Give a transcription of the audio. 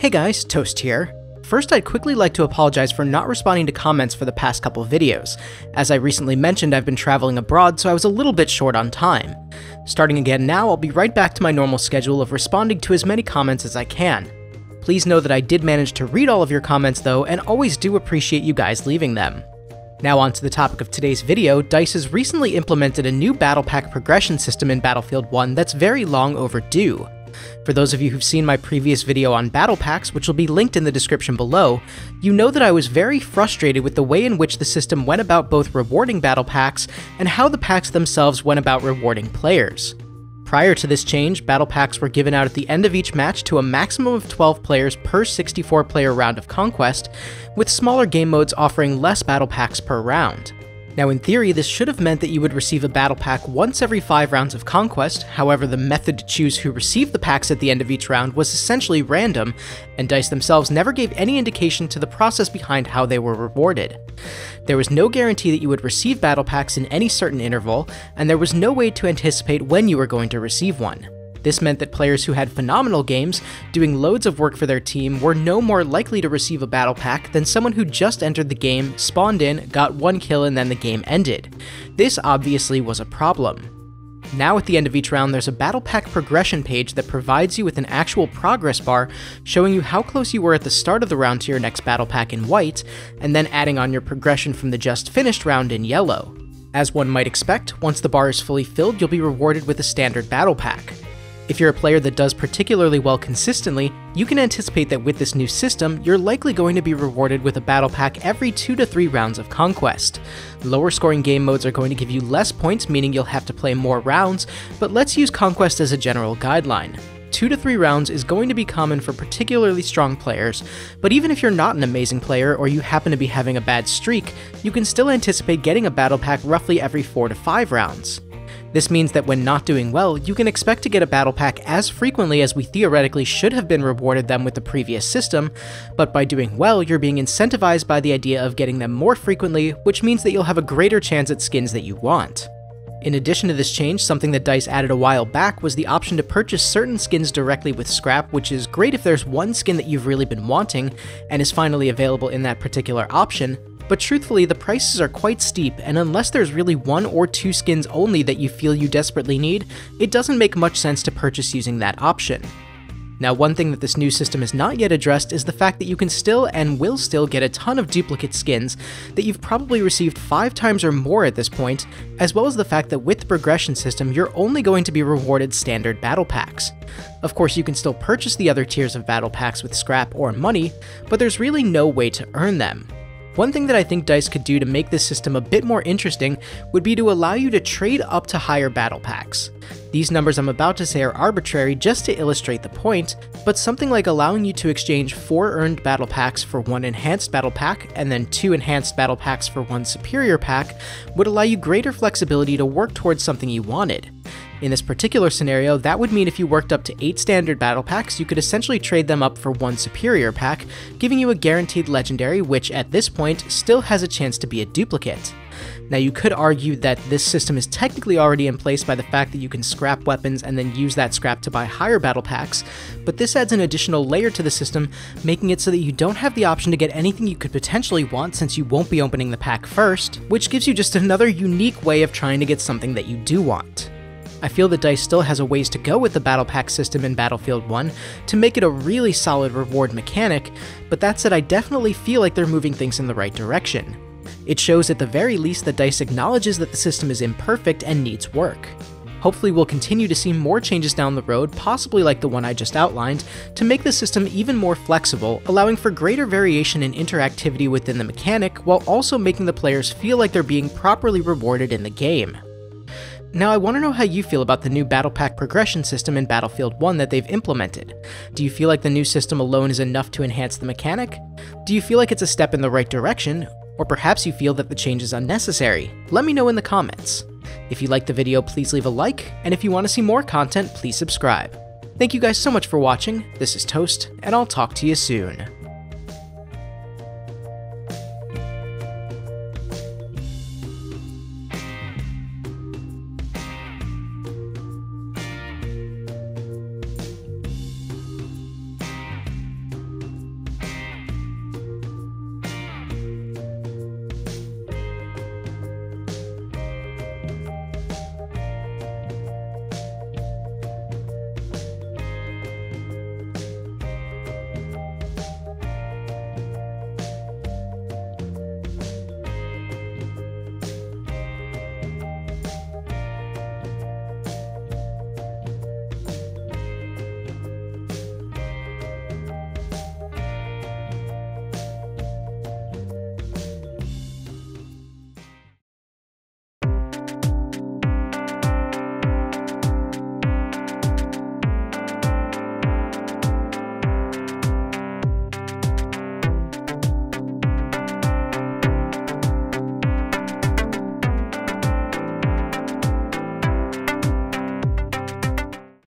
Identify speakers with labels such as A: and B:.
A: Hey guys, Toast here. First, I'd quickly like to apologize for not responding to comments for the past couple videos. As I recently mentioned, I've been traveling abroad, so I was a little bit short on time. Starting again now, I'll be right back to my normal schedule of responding to as many comments as I can. Please know that I did manage to read all of your comments though, and always do appreciate you guys leaving them. Now on to the topic of today's video. DICE has recently implemented a new battle pack progression system in Battlefield 1 that's very long overdue. For those of you who've seen my previous video on Battlepacks, which will be linked in the description below, you know that I was very frustrated with the way in which the system went about both rewarding battle packs and how the packs themselves went about rewarding players. Prior to this change, battle packs were given out at the end of each match to a maximum of 12 players per 64-player round of Conquest, with smaller game modes offering less battle packs per round. Now in theory, this should have meant that you would receive a battle pack once every 5 rounds of Conquest. However, the method to choose who received the packs at the end of each round was essentially random, and DICE themselves never gave any indication to the process behind how they were rewarded. There was no guarantee that you would receive battle packs in any certain interval, and there was no way to anticipate when you were going to receive one. This meant that players who had phenomenal games, doing loads of work for their team, were no more likely to receive a battle pack than someone who just entered the game, spawned in, got 1 kill, and then the game ended. This obviously was a problem. Now at the end of each round, there's a battle pack progression page that provides you with an actual progress bar showing you how close you were at the start of the round to your next battle pack in white, and then adding on your progression from the just finished round in yellow. As one might expect, once the bar is fully filled, you'll be rewarded with a standard battle pack. If you're a player that does particularly well consistently, you can anticipate that with this new system, you're likely going to be rewarded with a battle pack every 2 to 3 rounds of Conquest. Lower scoring game modes are going to give you less points, meaning you'll have to play more rounds, but let's use Conquest as a general guideline. 2 to 3 rounds is going to be common for particularly strong players, but even if you're not an amazing player or you happen to be having a bad streak, you can still anticipate getting a battle pack roughly every 4 to 5 rounds. This means that when not doing well, you can expect to get a battle pack as frequently as we theoretically should have been rewarded them with the previous system, but by doing well, you're being incentivized by the idea of getting them more frequently, which means that you'll have a greater chance at skins that you want. In addition to this change, something that DICE added a while back was the option to purchase certain skins directly with scrap, which is great if there's one skin that you've really been wanting and is finally available in that particular option. But truthfully, the prices are quite steep, and unless there's really 1 or 2 skins only that you feel you desperately need, it doesn't make much sense to purchase using that option. Now, one thing that this new system has not yet addressed is the fact that you can still and will still get a ton of duplicate skins that you've probably received 5 times or more at this point, as well as the fact that with the progression system, you're only going to be rewarded standard battle packs. Of course, you can still purchase the other tiers of battle packs with scrap or money, but there's really no way to earn them. One thing that I think DICE could do to make this system a bit more interesting would be to allow you to trade up to higher battle packs. These numbers I'm about to say are arbitrary just to illustrate the point, but something like allowing you to exchange 4 earned battle packs for 1 enhanced battle pack, and then 2 enhanced battle packs for 1 superior pack, would allow you greater flexibility to work towards something you wanted. In this particular scenario, that would mean if you worked up to 8 standard battle packs, you could essentially trade them up for 1 superior pack, giving you a guaranteed legendary, which at this point still has a chance to be a duplicate. Now you could argue that this system is technically already in place by the fact that you can scrap weapons and then use that scrap to buy higher battle packs, but this adds an additional layer to the system, making it so that you don't have the option to get anything you could potentially want since you won't be opening the pack first, which gives you just another unique way of trying to get something that you do want. I feel that DICE still has a ways to go with the battle pack system in Battlefield 1 to make it a really solid reward mechanic, but that said, I definitely feel like they're moving things in the right direction. It shows at the very least that DICE acknowledges that the system is imperfect and needs work. Hopefully we'll continue to see more changes down the road, possibly like the one I just outlined, to make the system even more flexible, allowing for greater variation and interactivity within the mechanic, while also making the players feel like they're being properly rewarded in the game. Now I want to know how you feel about the new battle pack progression system in Battlefield 1 that they've implemented. Do you feel like the new system alone is enough to enhance the mechanic? Do you feel like it's a step in the right direction? Or perhaps you feel that the change is unnecessary? Let me know in the comments. If you liked the video, please leave a like, and if you want to see more content, please subscribe. Thank you guys so much for watching. This is Toast, and I'll talk to you soon.